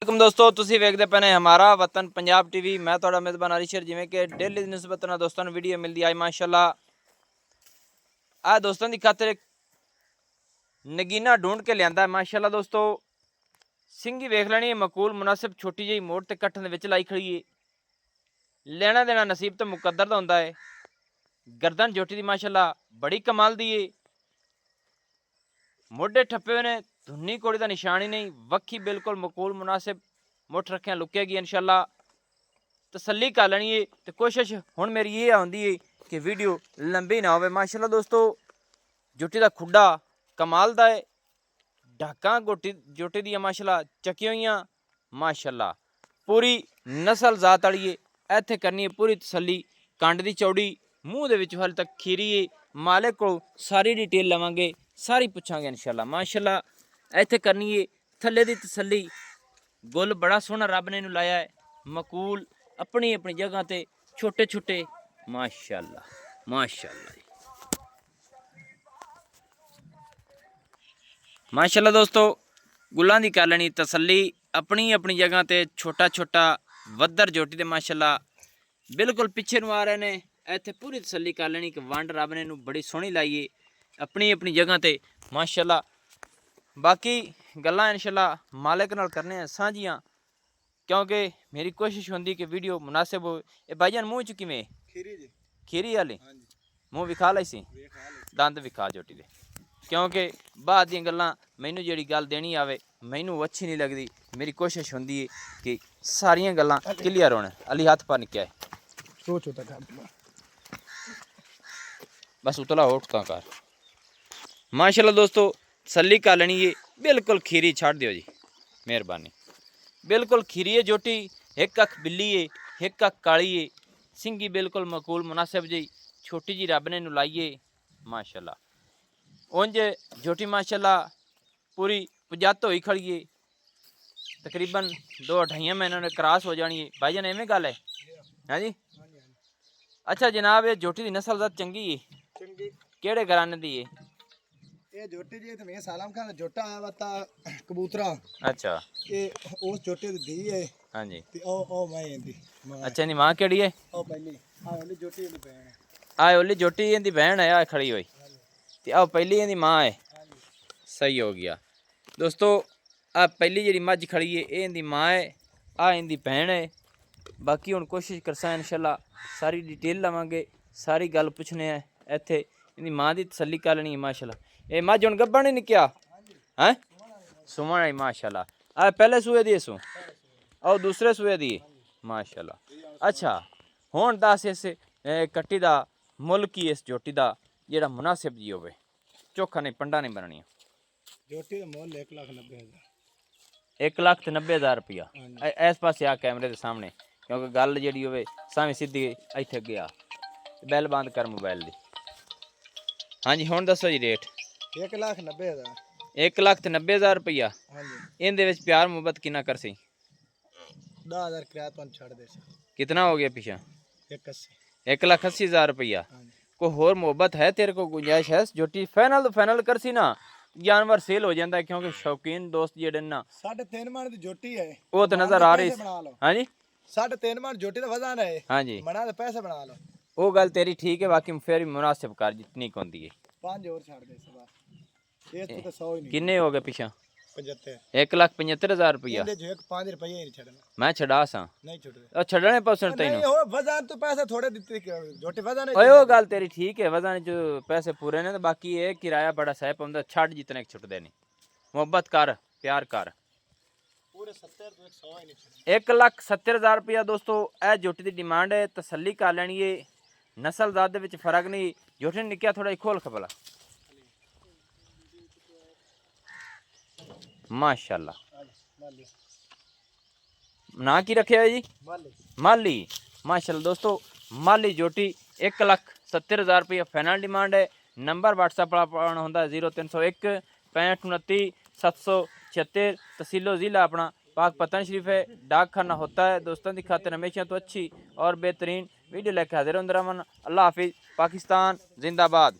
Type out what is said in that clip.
दोस्तों तुसी वेखदे पे ने हमारा वतन पंजाब टीवी। मैं थोड़ा मेज़बान अलीशर। जिमें कि डेली की निस्बत ना दोस्तों वीडियो मिलती आई माशाल्लाह। आ दोस्तों की खातिर एक नगीना ढूंढ के लिया है माशाल्लाह। दोस्तों सिंगी वेख लेनी है, मकूल मुनासिब छोटी जी मोड़ ते कट्ठन विच लाई खड़ी है। लेना देना नसीब तो मुकद्दर दा हुंदा है। गर्दन जोटी दी माशाल्लाह बड़ी कमाल दी है। मोढे ठप्पे ने, धुन्नी कोड़ी का निशान ही नहीं। वक्खी बिल्कुल मकूल मुनासिब मुठ रखिया लुकेगी इंशाल्लाह। तसल्ली कर लेनी है। तो कोशिश हुण मेरी ये आउंदी है कि वीडियो लंबी ना हो माशाल्लाह। दोस्तों जुटी का खुड्डा कमाल दा है। ढाकां जोटी दी माशाल्लाह चकी हुई माशाल्लाह। पूरी नस्ल जात वाली है। इत्थे करनी है पूरी तसल्ली। कंड दी चौड़ी, मूँह दे विच हाले तक खीरी है। मालिक को सारी डिटेल लवांगे, सारी पुछांगे इंशाल्लाह माशाल्लाह। इत्थे करनी है थल्ले दी तसल्ली। गुल बड़ा सोहना रब ने इनू लाया है। मकूल अपनी अपनी जगह ते छोटे छोटे माशाल्लाह माशाल्लाह माशाल्लाह। दोस्तों गुलां दी कर लेनी तसल्ली। अपनी अपनी जगह ते छोटा छोटा वद्दर जोटी दे माशाल्लाह बिल्कुल पिछे नू आ रहे ने। इत्थे पूरी तसल्ली कर लेनी कि वंड रब ने इनू बड़ी सोहनी लाई है अपनी अपनी जगह ते माशाल्लाह। बाकी गल्लां इंशाल्लाह मालिक नाल करने हैं सांझियां, क्योंकि मेरी कोशिश होंदी कि वीडियो मुनासिब हो। ये भाईजान मूँह च किवें खीरी वाली मूँह विखा लाई सी, दंद विखा जोटी दे, क्योंकि बाद दी गल्लां मैनू जिहड़ी गल देनी आवे मैनू अच्छी नहीं लगती। मेरी कोशिश होंदी है कि सारियां गल्लां क्लियर होण। अली हथ पर निक्या है बस उतला उठता कर माशाल्लाह। दोस्तों तसल्ली कर लेनी है। बिल्कुल खीरी छड़ दियो जी मेहरबानी। बिल्कुल खीरी है जोटी। एक अख बिल्ली है, एक अख काली है। सिंगी बिल्कुल मकूल मुनासिब जी छोटी जी रब ने इनू लाई है माशाल्लाह। उंज जोटी माशाल्लाह पूरी पजत होई खड़ी है। तकरीबन 2-2.5 महीनों ने क्रॉस हो जानी है। भाईजान एवें गल है जी। अच्छा जनाब ये जोटी की नस्ल ज़्यादा चंगी है, केड़े घराने दी है? ये जोटी जी ते मैं सालम खान जोटा आया वता कबूतरा। अच्छा ये उस जोटे दी धी है। हाँ जी। ते ओ मैं इंदी अच्छा इनकी मां केड़ी है? ओ पहली आ वाली जोटी दी बहन है। आ ओली जोटी इनकी बहन है, आ खड़ी हुई। ते आ पहली इनकी मां है। सही हो गया दोस्तों। आ पहली जी मझ खड़ी है ये इनकी मां है, आ इनकी बहन है। बाकी हुण कोशिश करसा इंशाल्लाह सारी डिटेल लवांगे, सारी गल पुछने हैं। इत्थे इनकी मां की तसल्ली कर लेनी है माशाल्लाह। ये मझ हुण गब्बन नहीं निकया है सुमन आई माशाल्लाह। आ पहले सूए दी सू और दूसरे सूए दी माशाल्लाह। अच्छा हुण दस इस कट्टी दा मुल की इस जोटी दा जेड़ा मुनासिब जी होवे, चोखा नहीं पंडा नहीं बननी। जोटी दा मुल 1,90,000 1,90,000 रुपया। इस पासे आ कैमरे के सामने, क्योंकि गल जी होवे सावी सीधी इत्थे अगे आ। बैल बंद कर मोबाइल दी। हाँ जी हुण दसो जी रेट। 1,90,000 1,90,000 रुपया। हाँ जी इनदे विच प्यार मुहब्बत कितना करसी? 10,000 किराया तो छड़ दे। कितना हो गया पीछा? 1,80,000 1,80,000 रुपया। हाँ जी। को होर मोहब्बत है तेरे को, गुंजाइश है? जोटी फाइनल तो फाइनल करसी ना, जानवर सेल हो जाता है, क्योंकि शौकीन दोस्त जेडे ना 3.5 मन की जोटी है वो तो नजर आ रही। हाँ जी 3.5 मन जोटी का वजन है। हाँ जी बना दे पैसे बना लो। वो गल तेरी ठीक है। बाकी फिर मुनासिब कर जितनी को होंदी है। 5 और छड़ दे सब ये तो 100 ही नहीं। किन्ने हो गए पीछा? 75 1,75,000 रुपया। इंदे जो 5 रुपए ही नहीं छड़ना। मैं छड़ा सा नहीं छड़ दे और छड़ने परसेंट नहीं तैनू हो वजन तो पैसे थोड़े दित्ते जोटी वजन है। ओए वो गल तेरी ठीक है, वजन जो पैसे पूरे ने। तो बाकी ये किराया बड़ा सह पाउंदा, छड़ जितने छुटदे नहीं। मोहब्बत कर, प्यार कर। पूरे 70 तो 100 ही नहीं छड़ना। 1,70,000 रुपया दोस्तों ए जोटी की डिमांड है। तसल्ली कर लेनी है। नस्ल जात दे विच फर्क नहीं। जोटी निक्या थोड़ा ही खोल खबला माशाल्लाह। ना की रखे है जी? माली माशाल्लाह। दोस्तों माली जोटी 1,70,000 रुपया फाइनल डिमांड है। नंबर व्हाट्सएप पर अपना होंदा 0301 65 29 776। तहसीलो ज़िला अपना पाक पतन शरीफ है। डाक खाना होता है। दोस्तों की खातिर हमेशा तो अच्छी और बेहतरीन वीडियो लेकर हाजिर होंगे। अल्लाह हाफिज़। पाकिस्तान जिंदाबाद।